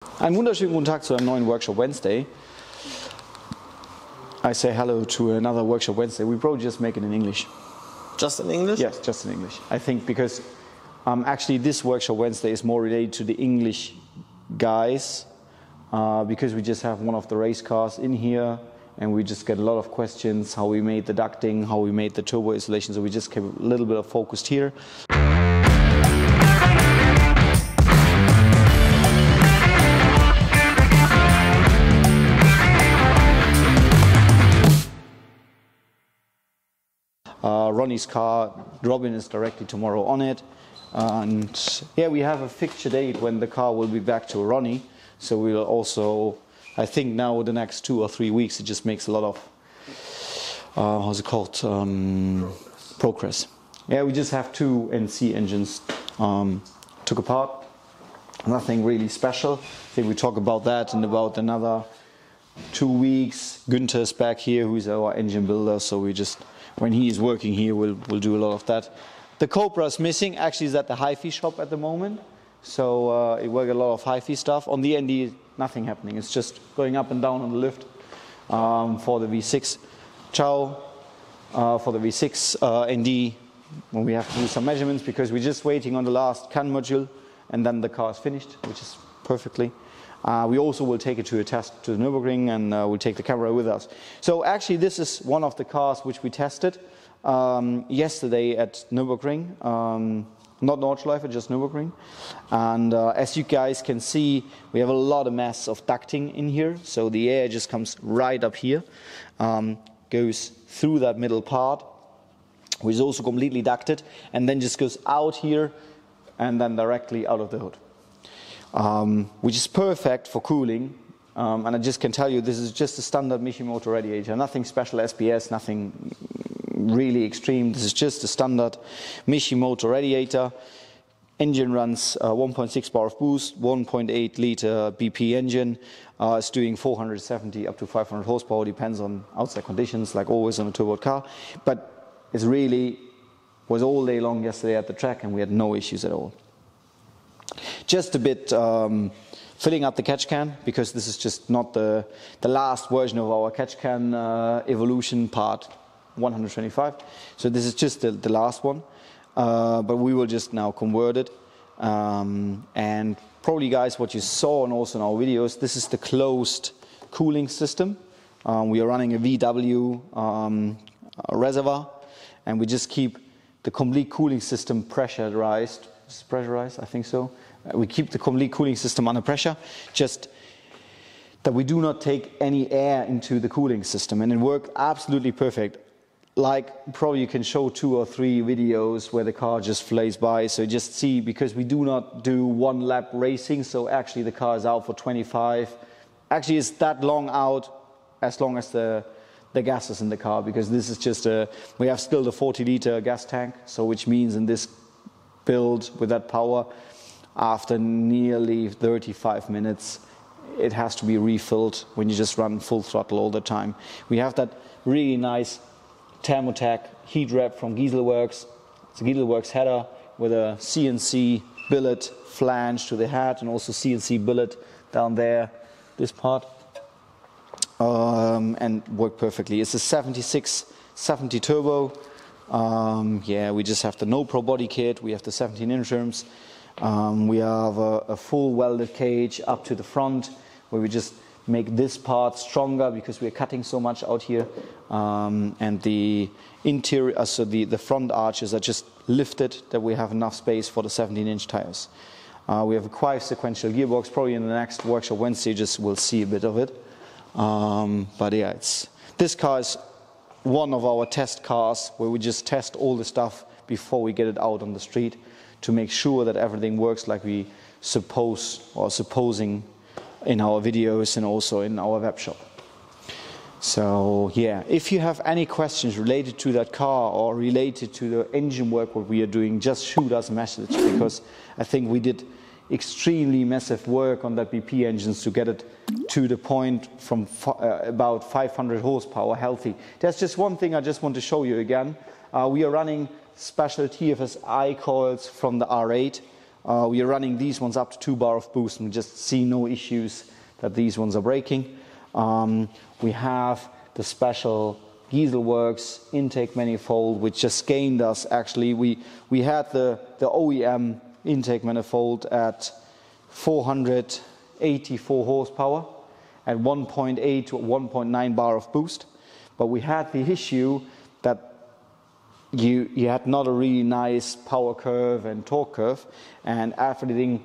Einen wunderschönen guten Tag zu einem neuen Workshop Wednesday. I say hello to another Workshop Wednesday. We probably just make it in English. Just in English? Yes, just in English. I think because actually this Workshop Wednesday is more related to the English guys because we just have one of the race cars in here and we just get a lot of questions, how we made the ducting, how we made the turbo installation, so we just keep a little bit of focused here. Ronnie's car, Robin is directly tomorrow on it, and yeah, we have a fixture date when the car will be back to Ronnie, so we'll also, I think now the next 2 or 3 weeks it just makes a lot of, how's it called, progress. Yeah, we just have 2 NC engines took apart, nothing really special. I think we talk about that in about another 2 weeks. Günther's back here, who is our engine builder, so we just, when he is working here, we'll do a lot of that. The Cobra is missing. Actually, is at the hi-fi shop at the moment. So it works a lot of hi-fi stuff. On the ND, nothing happening. It's just going up and down on the lift for the V6 chow, for the V6 ND, when we have to do some measurements because we're just waiting on the last CAN module and then the car is finished, which is perfectly. We also will take it to a test to the Nürburgring and we'll take the camera with us. So actually this is one of the cars which we tested yesterday at Nürburgring, not Nordschleife, just Nürburgring. And as you guys can see, we have a lot of mass of ducting in here. So the air just comes right up here, goes through that middle part, which is also completely ducted, and then just goes out here and then directly out of the hood. Which is perfect for cooling, and I just can tell you this is just a standard Miata radiator, nothing special SPS, nothing really extreme. This is just a standard Miata radiator. Engine runs 1.6 bar of boost, 1.8 liter BP engine. It's doing 470 up to 500 horsepower, depends on outside conditions, like always on a turbo car. But it really was all day long yesterday at the track, and we had no issues at all. Just a bit filling up the catch can, because this is just not the last version of our catch can evolution part 125. So this is just the last one, but we will just now convert it. And probably guys, what you saw and also in our videos, this is the closed cooling system. We are running a VW reservoir, and we just keep the complete cooling system pressurized. Is it pressurized? I think so. We keep the complete cooling system under pressure, just that we do not take any air into the cooling system, and it worked absolutely perfect. Like probably you can show 2 or 3 videos where the car just flies by, so just see, because we do not do 1 lap racing, so actually the car is out for 25. Actually it's that long out as long as the gas is in the car, because this is just we have still the 40-liter gas tank, so which means in this build with that power, after nearly 35 minutes it has to be refilled when you just run full throttle all the time. We have that really nice Thermotech heat wrap from Gieselwerks. It's a Gieselwerks header with a CNC billet flange to the head, and also CNC billet down there, this part, and worked perfectly. It's a 7670 turbo. Yeah, we just have the No Pro body kit, we have the 17-inch rims, we have a full welded cage up to the front, where we just make this part stronger because we're cutting so much out here, and the interior, so the front arches are just lifted, that we have enough space for the 17-inch tires. We have a quite sequential gearbox. Probably in the next Workshop Wednesday just we'll see a bit of it, but yeah, this car is one of our test cars where we just test all the stuff before we get it out on the street to make sure that everything works like we supposing in our videos and also in our web shop. So yeah, if you have any questions related to that car or related to the engine work what we are doing, just shoot us a message, because I think we did extremely massive work on that BP engines to get it to the point from about 500 horsepower healthy. There's just one thing I just want to show you again. We are running special TFSI coils from the R8 We are running these ones up to 2 bar of boost, and we just see no issues that these ones are breaking. We have the special Gieselworks intake manifold, which just gained us. Actually, we had the OEM intake manifold at 484 horsepower at 1.8 to 1.9 bar of boost, but we had the issue that you had not a really nice power curve and torque curve, and after everything,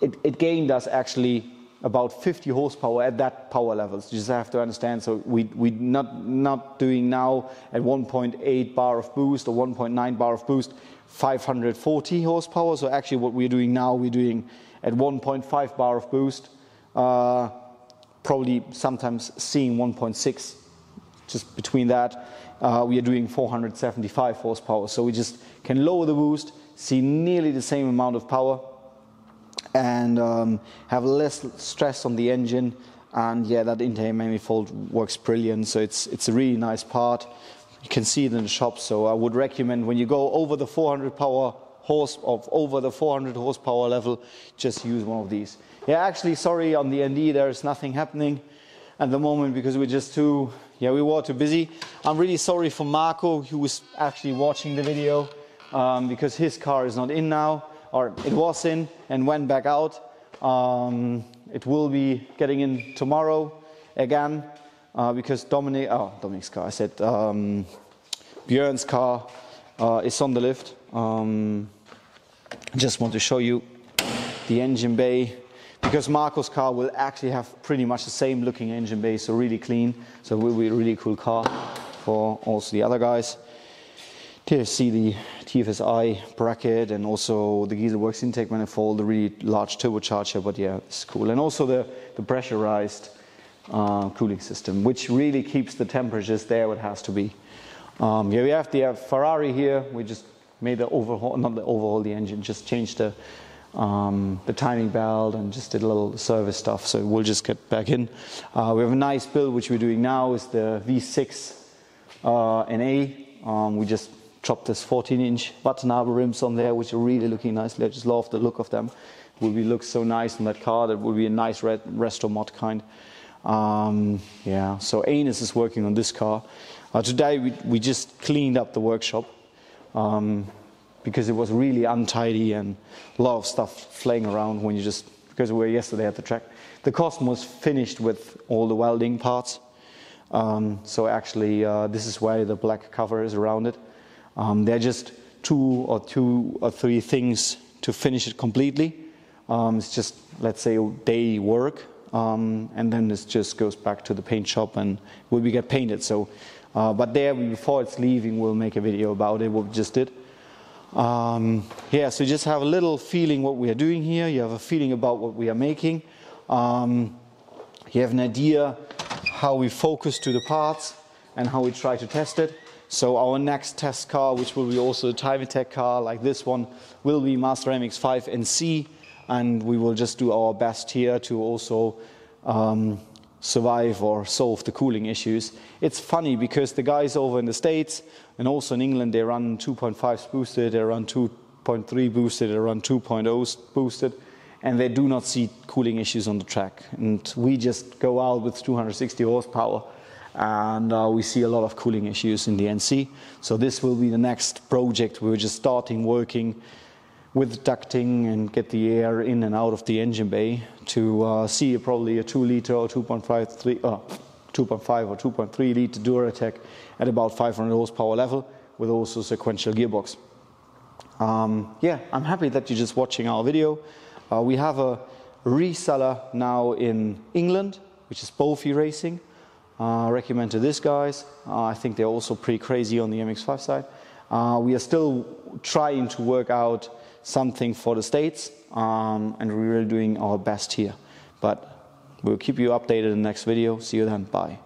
it gained us actually about 50 horsepower at that power level. So you just have to understand, so we not doing now at 1.8 bar of boost or 1.9 bar of boost 540 horsepower. So actually what we're doing now, we're doing at 1.5 bar of boost, probably sometimes seeing 1.6, just between that. We are doing 475 horsepower, so we just can lower the boost, see nearly the same amount of power, and have less stress on the engine. And yeah, that intake manifold works brilliant, so it's a really nice part. You can see it in the shop, so I would recommend when you go over the 400 horsepower level, just use one of these. Yeah, actually, sorry, on the ND there is nothing happening at the moment because we're just we were too busy. I'm really sorry for Marco, who was actually watching the video, because his car is not in now, or it was in and went back out. It will be getting in tomorrow again, because Dominic's car, I said, Björn's car is on the lift. I just want to show you the engine bay, because Marco's car will actually have pretty much the same looking engine bay, so really clean. So it will be a really cool car for also the other guys. Here you see the TFSI bracket and also the Gieselworks intake manifold, the really large turbocharger, but yeah, it's cool. And also the pressurized cooling system, which really keeps the temperatures there where it has to be. Yeah, we have the Ferrari here. We just made the overhaul, not the overhaul the engine, just changed the timing belt and just did a little service stuff, so we'll just get back in. We have a nice build which we're doing now, is the V6 NA. We just chopped this 14-inch Watanabe rims on there, which are really looking nicely. I just love the look of them. It will look so nice in that car. That will be a nice resto mod kind. Yeah, so Anis is working on this car. Today we just cleaned up the workshop, because it was really untidy and a lot of stuff flying around when you because we were yesterday at the track. The Cosmos finished with all the welding parts. So actually this is why the black cover is around it. There are just two or three things to finish it completely. It's just, let's say, a day work, and then this just goes back to the paint shop and will be get painted. So, but there, before it's leaving, we'll make a video about it, what we just did. Yeah, so you just have a little feeling what we are doing here. You have a feeling about what we are making. You have an idea how we focus to the parts and how we try to test it. So our next test car, which will be also a time attack car like this one, will be Master MX-5 NC, and we will just do our best here to also survive or solve the cooling issues. It's funny because the guys over in the States and also in England, they run 2.5s boosted, they run 2.3 boosted, they run 2.0s boosted, and they do not see cooling issues on the track. And we just go out with 260 horsepower and we see a lot of cooling issues in the NC. So this will be the next project. We're just starting working with ducting and get the air in and out of the engine bay to see probably a 2 liter or 2.5 or 2.3 liter Duratec at about 500 horsepower level with also sequential gearbox. Yeah, I'm happy that you're just watching our video. We have a reseller now in England, which is Bofi Racing. I recommend to these guys. I think they're also pretty crazy on the MX-5 side. We are still trying to work out something for the States, and we're really doing our best here. But we'll keep you updated in the next video. See you then. Bye.